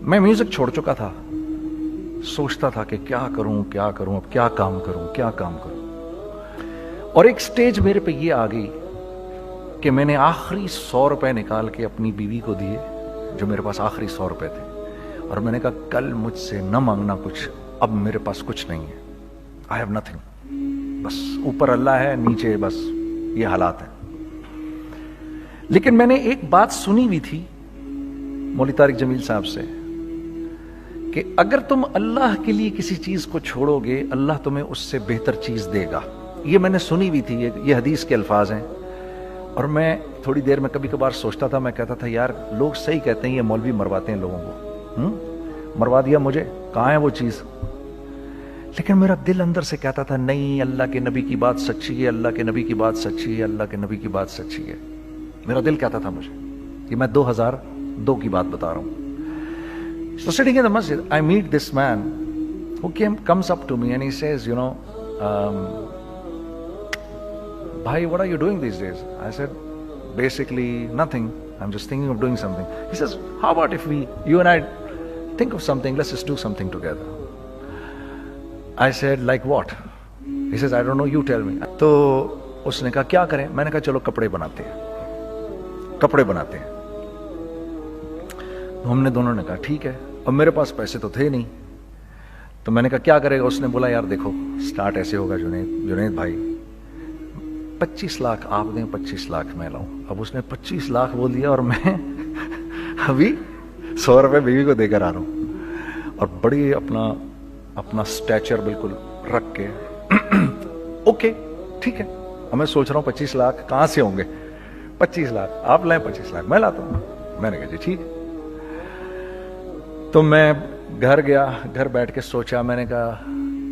میں میوزک چھوڑ چکا تھا, سوچتا تھا کہ کیا کروں, اب کیا کام کروں. اور ایک سٹیج میرے پہ یہ آ گئی کہ میں نے آخری 100 روپے نکال کے اپنی بیوی کو دیے, جو میرے پاس آخری 100 روپے تھے, اور میں نے کہا کل مجھ سے نہ مانگنا کچھ, اب میرے پاس کچھ نہیں ہے, I have nothing, بس اوپر اللہ ہے, نیچے بس یہ حالات ہیں. لیکن میں نے ایک بات سنی ہوئی تھی مولوی طارق جمیل صاحب سے کہ اگر تم اللہ کے لیے کسی چیز کو چھوڑو گے, اللہ تمہیں اس سے بہتر چیز دے گا. یہ میں نے سنی ہوئی تھی, یہ حدیث کے الفاظ ہیں. اور میں تھوڑی دیر میں کبھی کبھار سوچتا تھا, میں کہتا تھا یار لوگ صحیح کہتے ہیں, یہ مولوی مرواتے ہیں لوگوں کو, مروا دیا مجھے, کہاں ہے وہ چیز. لیکن میرا دل اندر سے کہتا تھا نہیں, اللہ کے نبی کی بات سچی ہے, اللہ کے نبی کی بات سچی ہے, اللہ کے نبی کی بات سچی ہے. میرا دل کہتا تھا مجھے, یہ میں 2002 کی بات بتا رہا ہوں. So sitting in the masjid, I meet this man who comes up to me and he says, you know, bhai, what are you doing these days? I said, basically nothing. I'm just thinking of doing something. He says, how about if you and I think of something, let's just do something together. I said, like what? He says, I don't know, you tell me. تو اس نے کہا کیا کریں؟ میں نے کہا چلو کپڑے بناتے ہیں. ہم نے دونوں نے کہا ٹھیک ہے. اب میرے پاس پیسے تو تھے نہیں, تو میں نے کہا کیا کرے گا. اس نے بولا یار دیکھو سٹارٹ ایسے ہوگا جنید بھائی, 25 لاکھ آپ دیں, 25 لاکھ میں لاؤں. اب اس نے 25 لاکھ بول دیا اور میں ابھی 100 روپے بیوی کو دے کر آ رہا ہوں, اور بڑی اپنا سٹیچر بالکل رکھ کے اوکے ٹھیک ہے. اب میں سوچ رہا ہوں 25 لاکھ کہاں سے ہوں گے, 25 لاکھ آپ لائیں, 25 لاکھ میں لاتا ہوں. میں نے کہا جی ٹھیک ہے. تو میں گھر گیا, گھر بیٹھ کے سوچا, میں نے کہا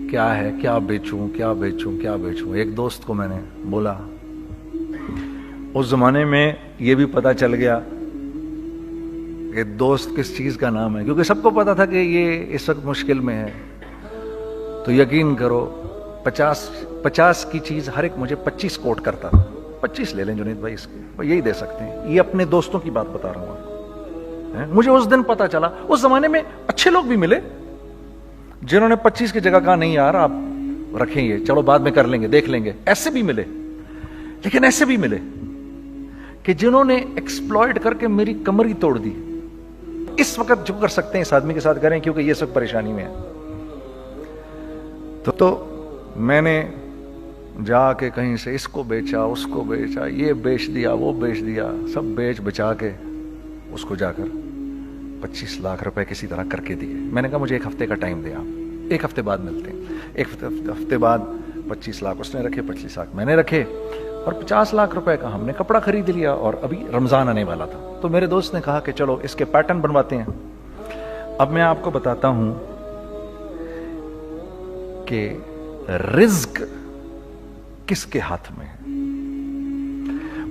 کیا ہے, کیا بیچوں. ایک دوست کو میں نے بولا, اس زمانے میں یہ بھی پتا چل گیا کہ دوست کس چیز کا نام ہے, کیونکہ سب کو پتا تھا کہ یہ اس وقت مشکل میں ہے. تو یقین کرو 50 کی چیز ہر ایک مجھے 25 کوٹ کرتا تھا. 25 لے لیں جنید بھائی, اس کے یہی دے سکتے ہیں. یہ اپنے دوستوں کی بات بتا رہا ہوں آپ کو. مجھے اس دن پتا چلا, اس زمانے میں اچھے لوگ بھی ملے جنہوں نے 25 کی جگہ کہا نہیں یار آپ رکھیں گے, چلو بعد میں کر لیں گے, دیکھ لیں گے. ایسے بھی ملے, لیکن ایسے بھی ملے کہ جنہوں نے ایکسپلائٹ کر کے میری کمر ہی توڑ دی. اس وقت جو کر سکتے ہیں اس آدمی کے ساتھ کریں, کیونکہ یہ سب پریشانی میں ہے. تو میں نے جا کے کہیں سے اس کو بیچا, اس کو بیچا, یہ بیچ دیا, وہ بیچ دیا, سب بیچ بچا کے اس کو جا کر 25 لاکھ روپے کسی طرح کر کے دیے. میں نے کہا مجھے 1 ہفتے کا ٹائم دے, آپ 1 ہفتے بعد ملتے ہیں. 1 ہفتے بعد 25 لاکھ اس نے رکھے, 25 لاکھ میں نے رکھے, اور 50 لاکھ روپے کا ہم نے کپڑا خرید لیا. اور ابھی رمضان آنے والا تھا, تو میرے دوست نے کہا کہ چلو اس کے پیٹرن بنواتے ہیں. اب میں آپ کو بتاتا ہوں کہ رزق کس کے ہاتھ میں ہے.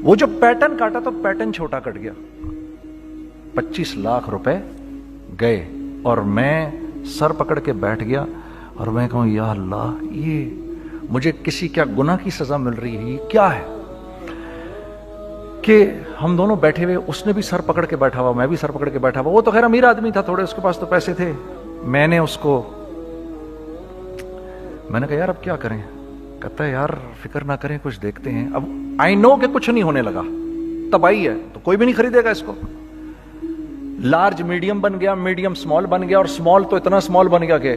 وہ جو پیٹرن کاٹا تو پیٹرن چھوٹا کٹ گیا, 25 لاکھ روپے گئے, اور میں سر پکڑ کے بیٹھ گیا اور میں کہوں یا اللہ, یہ مجھے کسی کیا گناہ کی سزا مل رہی ہے, یہ کیا ہے. کہ ہم دونوں بیٹھے ہوئے, اس نے بھی سر پکڑ کے بیٹھا ہوا, میں بھی سر پکڑ کے بیٹھا ہوا. وہ تو خیر امیر آدمی تھا تھوڑے, اس کے پاس تو پیسے تھے. میں نے اس کو, میں نے کہا یار اب کیا کریں. کہتا ہے یار فکر نہ کریں, کچھ دیکھتے ہیں. اب آئی نو کہ کچھ نہیں ہونے لگا, تباہی ہے, تو کوئی بھی نہیں خریدے گا اس کو. لارج میڈیم بن گیا, میڈیم سمال بن گیا, اور سمال تو اتنا سمال بن گیا کہ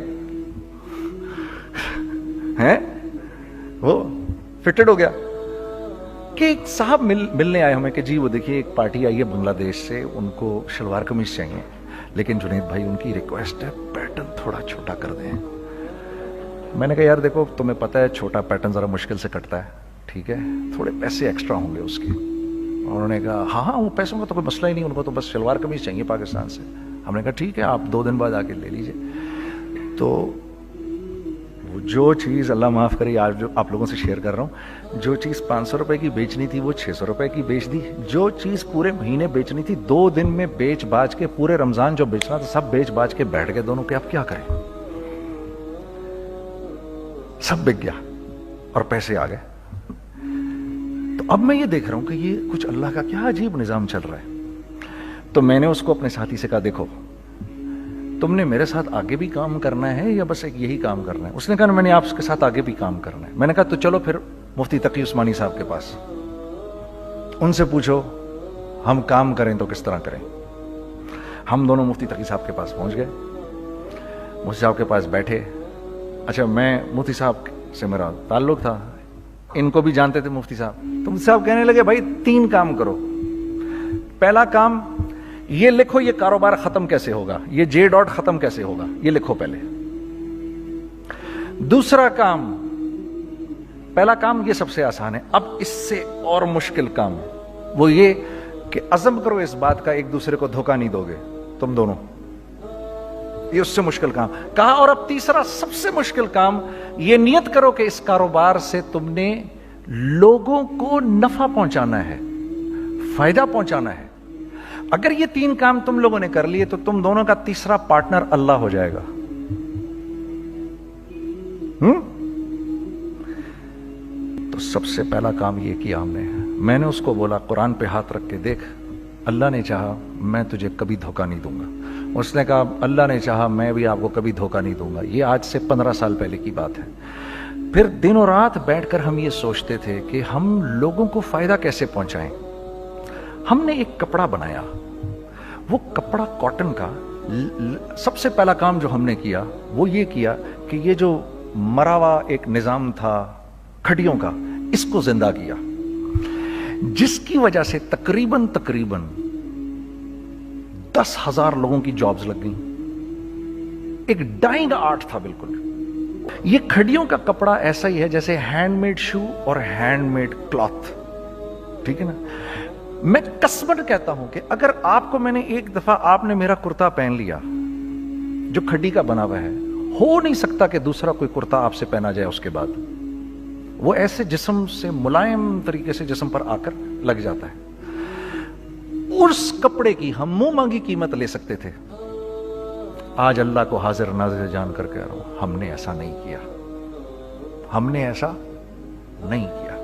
وہ فٹڈ ہو گیا. کہ ایک صاحب ملنے آئے ہمیں کہ جی وہ دیکھیے ایک پارٹی آئی ہے بنگلہ دیش سے, ان کو شلوار قمیض چاہیے, لیکن جنید بھائی ان کی ریکویسٹ ہے پیٹرن تھوڑا چھوٹا کر دیں. میں نے کہا یار دیکھو تمہیں پتہ ہے چھوٹا پیٹرن ذرا مشکل سے کٹتا ہے, ٹھیک ہے, تھوڑے پیسے ایکسٹرا ہوں گے اس کے. انہوں نے کہا ہاں وہ پیسوں کا تو کوئی مسئلہ ہی نہیں, ان کو تو بس شلوار قمیض چاہیے پاکستان سے. ہم نے کہا ٹھیک ہے, آپ 2 دن بعد آ کے لے لیجئے. تو وہ جو چیز, اللہ معاف کرے آج جو آپ لوگوں سے شیئر کر رہا ہوں, جو چیز 500 روپے کی بیچنی تھی وہ 600 روپے کی بیچ دی. جو چیز پورے مہینے بیچنی تھی 2 دن میں بیچ باج کے, پورے رمضان جو بیچنا تھا سب بیچ باج کے بیٹھ گئے دونوں کہ اب کیا کریں. سب بک گیا اور پیسے آ گئے. تو اب میں یہ دیکھ رہا ہوں کہ یہ کچھ اللہ کا کیا عجیب نظام چل رہا ہے. تو میں نے اس کو اپنے ساتھی سے کہا دیکھو تم نے میرے ساتھ آگے بھی کام کرنا ہے یا بس ایک یہی کام کرنا ہے؟ اس نے کہا میں نے آپ کے ساتھ آگے بھی کام کرنا ہے۔ میں نے کہا تو چلو پھر مفتی تقی عثمانی صاحب کے پاس، ان سے پوچھو ہم کام کریں تو کس طرح کریں۔ ہم دونوں مفتی تقی صاحب کے پاس پہنچ گئے، مفتی صاحب کے پاس بیٹھے۔ اچھا میں مفتی صاحب سے میرا تعلق تھا، ان کو بھی جانتے تھے مفتی صاحب، تو مفتی صاحب کہنے لگے بھائی 3 کام کرو۔ پہلا کام یہ لکھو یہ کاروبار ختم کیسے ہوگا، یہ جے ڈاٹ ختم کیسے ہوگا، یہ لکھو پہلے۔ دوسرا کام، پہلا کام یہ سب سے آسان ہے، اب اس سے اور مشکل کام وہ یہ کہ عزم کرو اس بات کا ایک دوسرے کو دھوکہ نہیں دو گے تم دونوں، یہ اس سے مشکل کام کہا۔ اور اب تیسرا سب سے مشکل کام، یہ نیت کرو کہ اس کاروبار سے تم نے لوگوں کو نفع پہنچانا ہے، فائدہ پہنچانا ہے۔ اگر یہ 3 کام تم لوگوں نے کر لیے تو تم دونوں کا تیسرا پارٹنر اللہ ہو جائے گا۔ تو سب سے پہلا کام یہ کیا ہم نے، میں نے اس کو بولا قرآن پہ ہاتھ رکھ کے دیکھ، اللہ نے چاہا میں تجھے کبھی دھوکہ نہیں دوں گا۔ اس نے کہا اللہ نے چاہا میں بھی آپ کو کبھی دھوکہ نہیں دوں گا۔ یہ آج سے 15 سال پہلے کی بات ہے۔ پھر دن و رات بیٹھ کر ہم یہ سوچتے تھے کہ ہم لوگوں کو فائدہ کیسے پہنچائیں۔ ہم نے ایک کپڑا بنایا، وہ کپڑا کاٹن کا۔ سب سے پہلا کام جو ہم نے کیا وہ یہ کیا کہ یہ جو مرا ہوا ایک نظام تھا کھڑیوں کا، اس کو زندہ کیا، جس کی وجہ سے تقریباً 10,000 لوگوں کی جابز لگ گئیں۔ ایک ڈائنگ آرٹ تھا بالکل۔ یہ کھڑیوں کا کپڑا ایسا ہی ہے جیسے ہینڈ میڈ شو اور ہینڈ میڈ کلاتھ، ٹھیک ہے نا۔ میں قسماً کہتا ہوں کہ اگر آپ کو میں نے ایک دفعہ آپ نے میرا کرتا پہن لیا جو کھڑی کا بنا ہوا ہے، ہو نہیں سکتا کہ دوسرا کوئی کرتا آپ سے پہنا جائے اس کے بعد۔ وہ ایسے جسم سے ملائم طریقے سے جسم پر آ کر لگ جاتا ہے۔ اس کپڑے کی ہم منہ مانگی قیمت لے سکتے تھے۔ آج اللہ کو حاضر ناظر جان کر کہہ رہا ہوں، ہم نے ایسا نہیں کیا، ہم نے ایسا نہیں کیا۔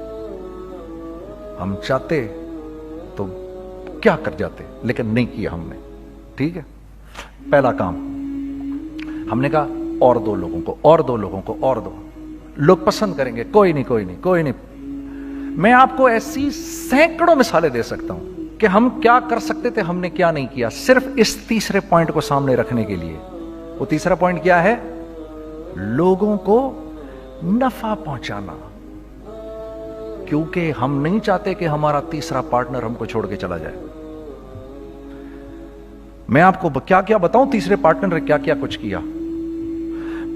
ہم چاہتے تو کیا کر جاتے، لیکن نہیں کیا ہم نے، ٹھیک ہے۔ پہلا کام ہم نے کہا اور 2 لوگوں کو، اور 2 لوگوں کو، اور 2 لوگ پسند کریں گے، کوئی نہیں کوئی نہیں کوئی نہیں۔ میں آپ کو ایسی سینکڑوں مثالیں دے سکتا ہوں کہ ہم کیا کر سکتے تھے، ہم نے کیا نہیں کیا، صرف اس تیسرے پوائنٹ کو سامنے رکھنے کے لیے۔ وہ تیسرا پوائنٹ کیا ہے؟ لوگوں کو نفع پہنچانا، کیونکہ ہم نہیں چاہتے کہ ہمارا تیسرا پارٹنر ہم کو چھوڑ کے چلا جائے۔ میں آپ کو کیا کیا بتاؤں، تیسرے پارٹنر نے کیا کیا کچھ کیا۔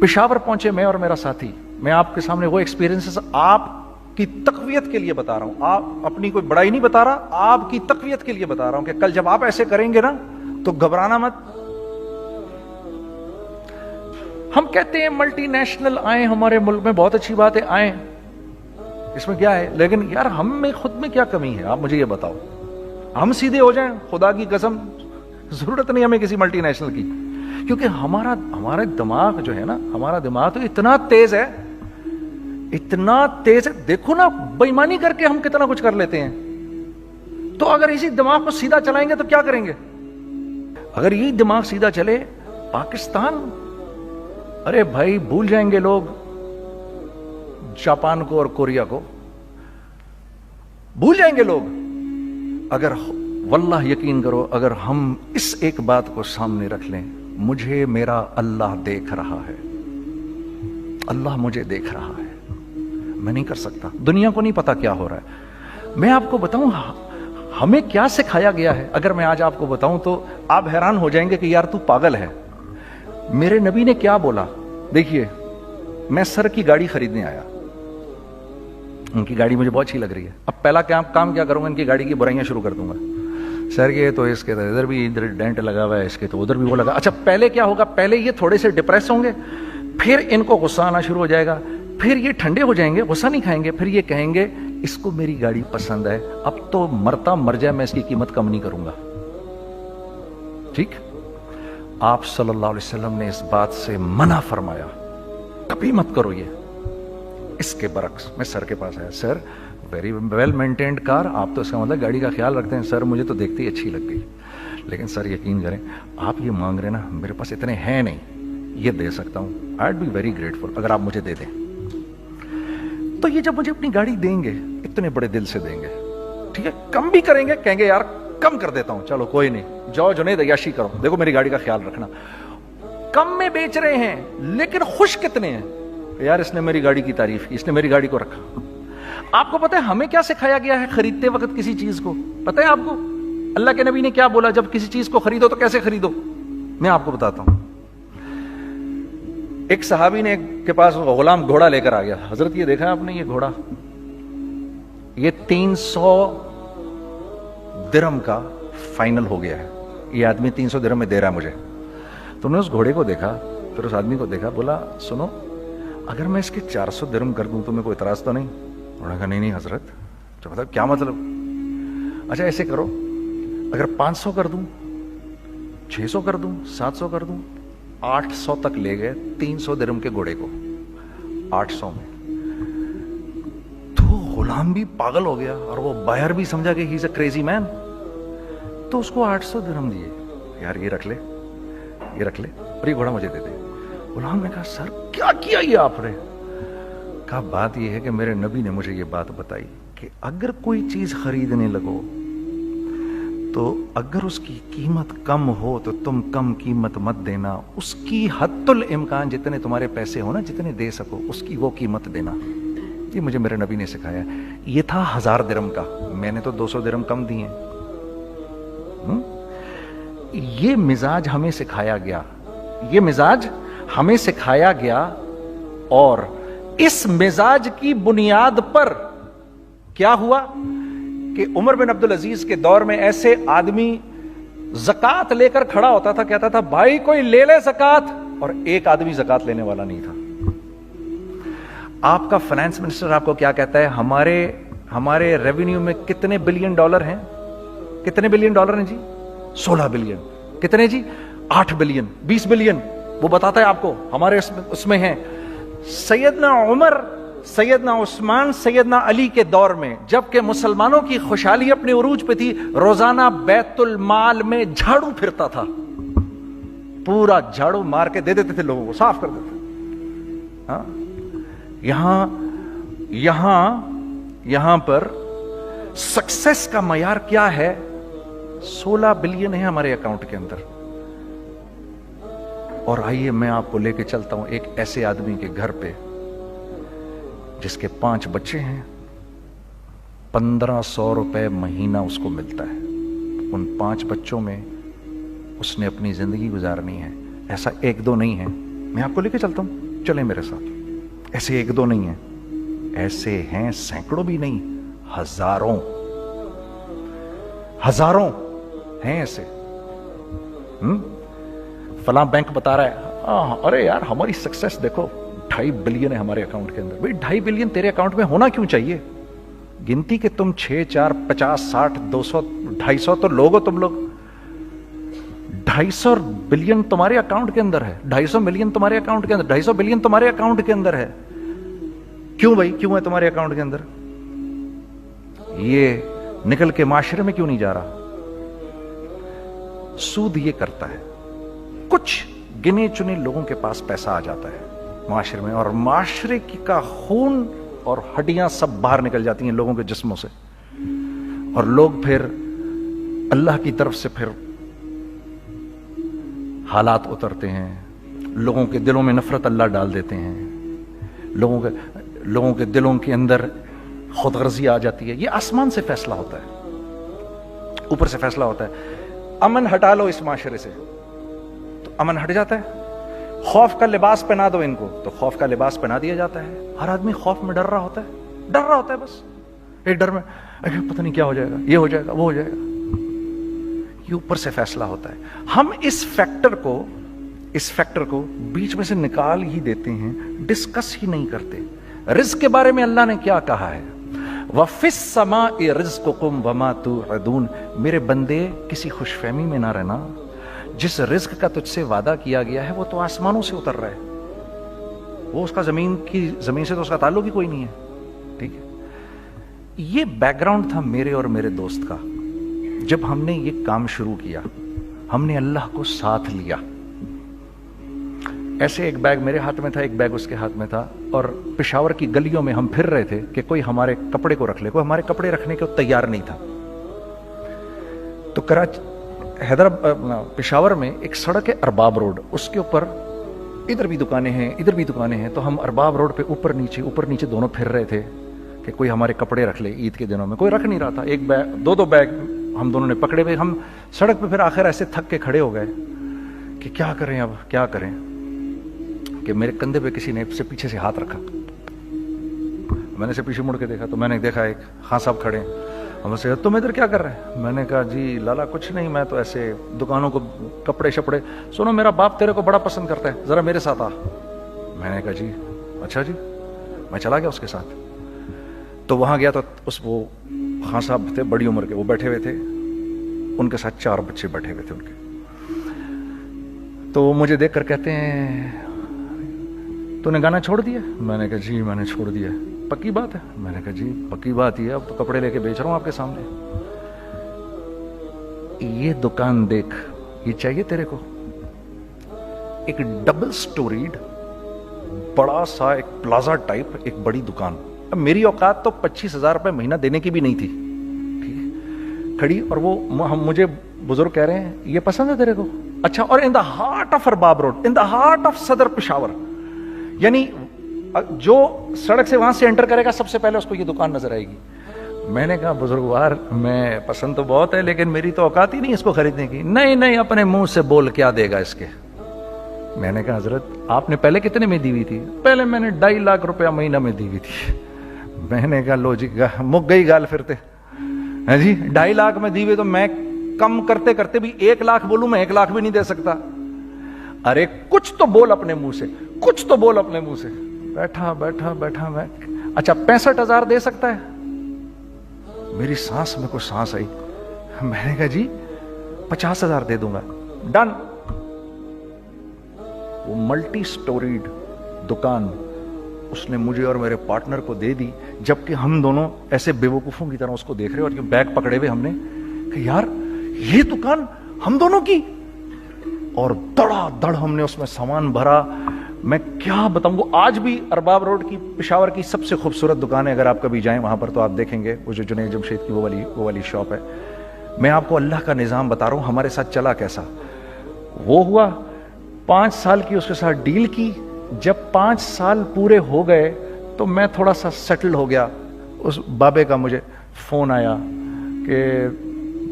پشاور پہنچے میں اور میرا ساتھی، میں آپ کے سامنے وہ ایکسپیرینسز آپ کی تقویت کے لیے بتا رہا ہوں، آپ اپنی کوئی بڑائی نہیں بتا رہا، آپ کی تقویت کے لیے بتا رہا ہوں کہ کل جب آپ ایسے کریں گے نا تو گھبرانا مت۔ ہم کہتے ہیں ملٹی نیشنل آئیں ہمارے ملک میں، بہت اچھی بات ہے، آئیں، اس میں کیا ہے، لیکن یار ہم میں خود میں کیا کمی ہے، آپ مجھے یہ بتاؤ۔ ہم سیدھے ہو جائیں، خدا کی قسم ضرورت نہیں ہمیں کسی ملٹی نیشنل کی، کیونکہ ہمارا دماغ جو ہے نا، ہمارا دماغ تو اتنا تیز ہے، اتنا تیز ہے، دیکھو نا بے ایمانی کر کے ہم کتنا کچھ کر لیتے ہیں۔ تو اگر اسی دماغ کو سیدھا چلائیں گے تو کیا کریں گے؟ اگر یہی دماغ سیدھا چلے، پاکستان، ارے بھائی بھول جائیں گے لوگ جاپان کو اور کوریا کو، بھول جائیں گے لوگ۔ اگر واللہ یقین کرو، اگر ہم اس ایک بات کو سامنے رکھ لیں، مجھے میرا اللہ دیکھ رہا ہے، اللہ مجھے دیکھ رہا ہے، میں نہیں کر سکتا، دنیا کو نہیں پتا کیا ہو رہا ہے۔ میں آپ کو بتاؤں ہمیں کیا سکھایا گیا ہے، اگر میں آج آپ کو بتاؤں تو آپ حیران ہو جائیں گے کہ یار تو پاگل ہے۔ میرے نبی نے کیا بولا؟ دیکھیے، میں سر کی گاڑی خریدنے آیا، ان کی گاڑی مجھے بہت اچھی لگ رہی ہے، اب پہلا کام کیا کروں گا، ان کی گاڑی کی برائیاں شروع کر دوں گا، سر یہ تو اس کے ادھر بھی ادھر ڈینٹ لگا ہوا ہے، اس کے تو ادھر بھی وہ لگا۔ اچھا پہلے کیا ہوگا، پہلے یہ تھوڑے سے ڈپریس ہوں گے، پھر ان کو غصہ آنا شروع ہو جائے گا، پھر یہ ٹھنڈے ہو جائیں گے، غصہ نہیں کھائیں گے، پھر یہ کہیں گے اس کو میری گاڑی پسند ہے، اب تو مرتا مر جائے میں اس کی قیمت کم نہیں کروں گا، ٹھیک۔ آپ صلی اللہ علیہ وسلم نے اس بات سے منع فرمایا، کبھی مت کرو یہ۔ اس کے برعکس میں سر کے پاس آیا، سر ویری ویل مینٹینڈ کار، آپ تو اس کا مطلب گاڑی کا خیال رکھتے ہیں، سر مجھے تو دیکھتے ہی اچھی لگ گئی، لیکن سر یقین کریں آپ یہ مانگ رہے نا, میرے پاس اتنے ہیں نہیں, یہ دے سکتا ہوں, I would be very grateful اگر آپ مجھے دے دیں. تو یہ جب مجھے اپنی گاڑی دیں گے اتنے بڑے دل سے دیں گے, ٹھیک ہے, کم بھی کریں گے, کہیں گے یار کم کر دیتا ہوں, چلو کوئی نہیں, جاؤ جنید عیاشی کرو, دیکھو میری گاڑی کا خیال رکھنا. کم میں بیچ رہے ہیں لیکن خوش کتنے ہیں, یار اس نے میری گاڑی کی تعریف کی, اس نے میری گاڑی کو رکھا. آپ کو پتہ ہے ہمیں کیا سکھایا گیا ہے خریدتے وقت کسی چیز کو؟ پتہ ہے آپ کو اللہ کے نبی نے کیا بولا جب کسی چیز کو خریدو تو کیسے خریدو؟ میں آپ کو بتاتا ہوں. ایک صحابی نے کے پاس غلام گھوڑا لے کر آ گیا. حضرت یہ دیکھا آپ نے, یہ گھوڑا یہ 300 درہم کا فائنل ہو گیا ہے, یہ آدمی 300 درہم میں دے رہا ہے مجھے. تو نے اس گھوڑے کو دیکھا, پھر اس آدمی کو دیکھا, بولا سنو اگر میں اس کے 400 درہم کر دوں تو میں کوئی اعتراض تو نہیں؟ انہوں نے کہا نہیں حضرت. تو مطلب کیا مطلب؟ اچھا ایسے کرو, اگر 500 کر دوں, 600 کر دوں, 700 کر دوں. 800 تک لے گئے 300 درہم کے گھوڑے کو, 800 میں. تو غلام بھی پاگل ہو گیا اور وہ بائر بھی سمجھا کہ ہی از اے کریزی مین. تو اس کو 800 درہم دیے, یار یہ رکھ لے, یہ رکھ لے, اور یہ گھوڑا مجھے دے دے. غلام نے کہا سر کیا کیا یہ آپ نے؟ کہا بات یہ ہے کہ میرے نبی نے مجھے یہ بات بتائی کہ اگر کوئی چیز خریدنے لگو تو اگر اس کی قیمت کم ہو تو تم کم قیمت مت دینا, اس کی حد الامکان جتنے تمہارے پیسے ہو نا, جتنے دے سکو اس کی وہ قیمت دینا. یہ مجھے میرے نبی نے سکھایا. یہ تھا 1000 درہم کا, میں نے تو 200 درہم کم دیے. یہ مزاج ہمیں سکھایا گیا, یہ مزاج ہمیں سکھایا گیا. اور اس مزاج کی بنیاد پر کیا ہوا کہ عمر بن عبدالعزیز کے دور میں ایسے آدمی زکات لے کر کھڑا ہوتا تھا, کہتا تھا بھائی کوئی لے لے زکات, اور ایک آدمی زکات لینے والا نہیں تھا. آپ کا فائنانس منسٹر آپ کو کیا کہتا ہے؟ ہمارے ریونیو میں کتنے بلین ڈالر ہیں؟ کتنے بلین ڈالر ہیں جی؟ 16 بلین. کتنے جی؟ 8 بلین, 20 بلین. وہ بتاتا ہے آپ کو ہمارے اس میں ہیں. سیدنا عمر, سیدنا عثمان, سیدنا علی کے دور میں جبکہ مسلمانوں کی خوشحالی اپنے عروج پہ تھی, روزانہ بیت المال میں جھاڑو پھرتا تھا, پورا جھاڑو مار کے دے دیتے تھے لوگوں کو, صاف کر دیتے. ہاں یہاں پر سکسیس کا معیار کیا ہے؟ 16 بلین ہے ہمارے اکاؤنٹ کے اندر. اور آئیے میں آپ کو لے کے چلتا ہوں ایک ایسے آدمی کے گھر پہ جس کے 5 بچے ہیں, 1500 روپے مہینہ اس کو ملتا ہے. ان 5 بچوں میں اس نے اپنی زندگی گزارنی ہے. ایسا 1-2 نہیں ہے, میں آپ کو لے کے چلتا ہوں, چلیں میرے ساتھ. ایسے 1-2 نہیں ہیں, ایسے ہیں سینکڑوں بھی نہیں, ہزاروں ہیں ایسے. فلاں بینک بتا رہا ہے ارے یار ہماری سکسیس دیکھو 2.5 بلین ہے ہمارے اکاؤنٹ کے اندر. بھائی 2.5 بلین تیرے اکاؤنٹ میں ہونا کیوں چاہیے؟ گنتی کہ تم 6, 4, 50, 60, 200, 250 تو لوگ ہو تم لوگ. 250 بلین تمہارے اکاؤنٹ کے اندر ہے, 250 ملین تمہارے اکاؤنٹ کے اندر, 250 بلین تمہارے اکاؤنٹ کے اندر ہے. کیوں بھائی, کیوں ہے تمہارے اکاؤنٹ کے اندر؟ یہ نکل کے معاشرے میں کیوں نہیں جا رہا؟ سود یہ کرتا ہے, کچھ گنے چنے لوگوں کے پاس پیسہ آ جاتا ہے معاشرے میں, اور معاشرے کا خون اور ہڈیاں سب باہر نکل جاتی ہیں لوگوں کے جسموں سے, اور لوگ پھر اللہ کی طرف سے پھر حالات اترتے ہیں, لوگوں کے دلوں میں نفرت اللہ ڈال دیتے ہیں, لوگوں کے دلوں کے اندر خود غرضی آ جاتی ہے. یہ آسمان سے فیصلہ ہوتا ہے, اوپر سے فیصلہ ہوتا ہے. امن ہٹا لو اس معاشرے سے تو امن ہٹ جاتا ہے. خوف کا لباس پہنا دو ان کو تو خوف کا لباس پہنا دیا جاتا ہے. ہر آدمی خوف میں ڈر رہا ہوتا ہے, بس ایک ڈر میں پتہ نہیں کیا ہو جائے گا, یہ ہو جائے گا, وہ ہو جائے گا. یہ اوپر سے فیصلہ ہوتا ہے. ہم اس فیکٹر کو بیچ میں سے نکال ہی دیتے ہیں, ڈسکس ہی نہیں کرتے. رزق کے بارے میں اللہ نے کیا کہا ہے؟ وَفِي السَّمَاءِ رِزْقُكُمْ وَمَا تُوعَدُونَ. میرے بندے کسی خوش فہمی میں نہ رہنا, جس رزق کا تجھ سے وعدہ کیا گیا ہے وہ تو آسمانوں سے اتر رہا ہے, وہ اس کا زمین سے تو اس کا تعلق ہی کوئی نہیں ہے. ٹھیک ہے, یہ بیک گراؤنڈ تھا میرے اور میرے دوست کا. جب ہم نے یہ کام شروع کیا ہم نے اللہ کو ساتھ لیا. ایسے ایک بیگ میرے ہاتھ میں تھا, ایک بیگ اس کے ہاتھ میں تھا, اور پشاور کی گلیوں میں ہم پھر رہے تھے کہ کوئی ہمارے کپڑے کو رکھ لے. کوئی ہمارے کپڑے رکھنے کو تیار نہیں تھا. تو پشاور میں ایک سڑک ہے ارباب روڈ, اس کے اوپر ادھر بھی دکانیں ہیں ادھر بھی دکانیں ہیں. تو ہم ارباب روڈ پہ اوپر نیچے دونوں پھر رہے تھے کہ کوئی ہمارے کپڑے رکھ لے. عید کے دنوں میں کوئی رکھ نہیں رہا تھا. ایک بیگ, دو بیگ ہم دونوں نے پکڑے ہوئے. ہم سڑک پہ پھر آخر ایسے تھک کے کھڑے ہو گئے کہ کیا کریں, اب کیا کریں, کہ میرے کندھے پہ کسی نے سے پیچھے سے ہاتھ رکھا. میں نے سے پیچھے مڑ کے دیکھا تو میں نے دیکھا ایک خان صاحب کھڑے ہیں. ہم سے تم ادھر کیا کر رہے ہیں؟ میں نے کہا جی لالا کچھ نہیں, میں تو ایسے دکانوں کو کپڑے شپڑے. سنو میرا باپ تیرے کو بڑا پسند کرتا ہے, ذرا میرے ساتھ آ. میں نے کہا جی اچھا جی. میں چلا گیا اس کے ساتھ. تو وہاں گیا تو وہ خان صاحب تھے بڑی عمر کے, وہ بیٹھے ہوئے تھے, ان کے ساتھ 4 بچے بیٹھے ہوئے تھے ان کے. تو وہ مجھے دیکھ کر کہتے ہیں تو نے گانا چھوڑ دیا؟ میں نے کہا جی میں نے چھوڑ دیا. پکی بات ہے؟ میں نے کہا جی پکی بات ہی ہے, اب تو کپڑے لے کے بیچ رہا ہوں آپ کے سامنے. یہ دکان دیکھ, یہ چاہیے تیرے کو؟ ایک ڈبل سٹوریڈ بڑا سا ایک پلازا ٹائپ ایک بڑی دکان. اب میری اوقات تو 25,000 روپے مہینہ دینے کی بھی نہیں تھی. ٹھیک ہے, کھڑی, اور وہ مجھے بزرگ کہہ رہے ہیں یہ پسند ہے تیرے کو؟ اچھا, اور in the heart of Arbab road, in the heart of Saddar Peshawar. یعنی جو سڑک سے وہاں سے انٹر کرے گا سب سے پہلے اس کو یہ دکان نظر آئے گی. میں نے کہا بزرگوار میں پسند تو بہت ہے لیکن میری تو اوقات ہی نہیں اس کو خریدنے کی. نہیں اپنے منہ سے بول, کیا دے گا اس کے. میں نے کہا حضرت آپ نے پہلے کتنے میں دی ہوئی تھی؟ پہلے میں نے 2.5 لاکھ روپیہ مہینہ میں دی ہوئی تھی. میں نے کہا لو جی مک گئی گال پھرتے ہیں جی. 2.5 لاکھ میں دی ہوئی تو میں کم کرتے کرتے بھی 1 لاکھ بولوں, میں 1 لاکھ بھی نہیں دے سکتا. ارے کچھ تو بول اپنے منہ سے, کچھ تو بول اپنے منہ سے. بیٹھا میں, اچھا 65,000 دے سکتا ہے؟ میری سانس میں کوئی سانس آئی. میں نے کہا جی 50,000 دے دوں گا. ڈن. وہ ملٹی سٹوریڈ دکان اس نے مجھے اور میرے پارٹنر کو دے دی, جبکہ ہم دونوں ایسے بے وقوفوں کی طرح اس کو دیکھ رہے, اور یہ بیگ پکڑے ہوئے ہم نے کہ یار یہ دکان ہم دونوں کی. اور دڑا دڑ ہم نے اس میں سامان بھرا. میں کیا بتاؤں, وہ آج بھی ارباب روڈ کی پشاور کی سب سے خوبصورت دکان ہے. اگر آپ کبھی جائیں وہاں پر تو آپ دیکھیں گے وہ جو جنید جمشید کی وہ والی شاپ ہے. میں آپ کو اللہ کا نظام بتا رہا ہوں ہمارے ساتھ چلا کیسا. وہ ہوا 5 سال کی اس کے ساتھ ڈیل کی. جب 5 سال پورے ہو گئے تو میں تھوڑا سا سیٹل ہو گیا. اس بابے کا مجھے فون آیا کہ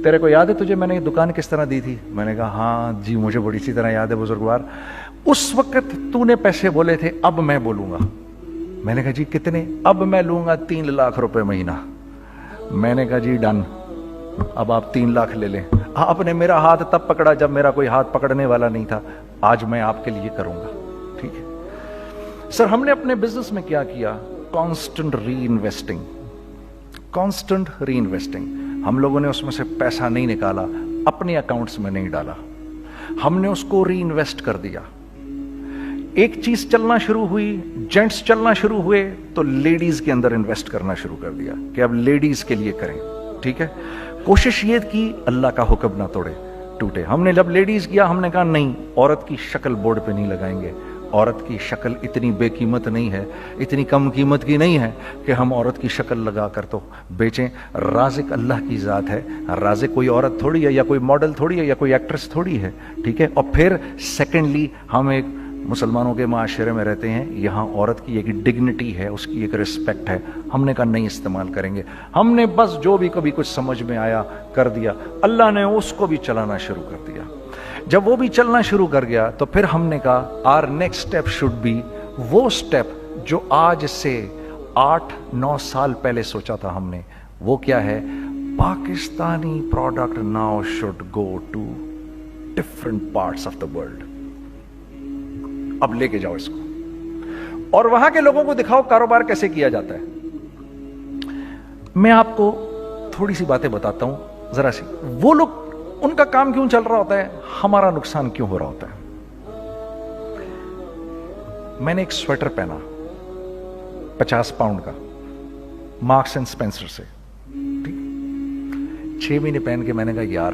تیرے کو یاد ہے تجھے میں نے یہ دکان کس طرح دی تھی؟ میں نے کہا ہاں جی مجھے بڑی سی طرح یاد ہے بزرگوار. اس وقت تو نے پیسے بولے تھے, اب میں بولوں گا. میں نے کہا جی کتنے؟ اب میں لوں گا 3 لاکھ روپے مہینہ. میں نے کہا جی ڈن, اب آپ 3 لاکھ لے لیں. آپ نے میرا ہاتھ تب پکڑا جب میرا کوئی ہاتھ پکڑنے والا نہیں تھا. آج میں آپ کے لیے کروں گا. ٹھیک ہے سر. ہم نے اپنے بزنس میں کیا کیا؟ کانسٹنٹ ری انویسٹنگ. ہم لوگوں نے اس میں سے پیسہ نہیں نکالا, اپنے اکاؤنٹس میں نہیں ڈالا, ہم نے اس کو ری انویسٹ کر دیا. ایک چیز چلنا شروع ہوئی, جینٹس چلنا شروع ہوئے, تو لیڈیز کے اندر انویسٹ کرنا شروع کر دیا کہ اب لیڈیز کے لیے کریں. ٹھیک ہے, کوشش یہ کی اللہ کا حکم نہ ٹوٹے. ہم نے جب لیڈیز کیا ہم نے کہا نہیں, عورت کی شکل بورڈ پہ نہیں لگائیں گے. عورت کی شکل اتنی بے قیمت نہیں ہے, اتنی کم قیمت کی نہیں ہے کہ ہم عورت کی شکل لگا کر تو بیچیں. رازق اللہ کی ذات ہے. رازق کوئی عورت تھوڑی ہے, یا کوئی ماڈل تھوڑی ہے, یا کوئی ایکٹریس تھوڑی ہے. ٹھیک ہے. اور پھر سیکنڈلی ہم ایک مسلمانوں کے معاشرے میں رہتے ہیں, یہاں عورت کی ایک ڈگنیٹی ہے, اس کی ایک رسپیکٹ ہے. ہم نے کہا نہیں استعمال کریں گے. ہم نے بس جو بھی کبھی کچھ سمجھ میں آیا کر دیا. اللہ نے اس کو بھی چلانا شروع کر دیا. جب وہ بھی چلنا شروع کر گیا تو پھر ہم نے کہا or next step should be وہ اسٹیپ جو آج سے 8-9 سال پہلے سوچا تھا ہم نے. وہ کیا ہے؟ Pakistani product now should go to different parts of the world. اب لے کے جاؤ اس کو, اور وہاں کے لوگوں کو دکھاؤ کاروبار کیسے کیا جاتا ہے. میں آپ کو تھوڑی سی باتیں بتاتا ہوں ذرا سی. وہ لوگ ان کا کام کیوں چل رہا ہوتا ہے, ہمارا نقصان کیوں ہو رہا ہوتا ہے. میں نے ایک سویٹر پہنا 50 پاؤنڈ کا, مارکس اینڈ اسپینسر سے. 6 مہینے پہن کے میں نے کہا یار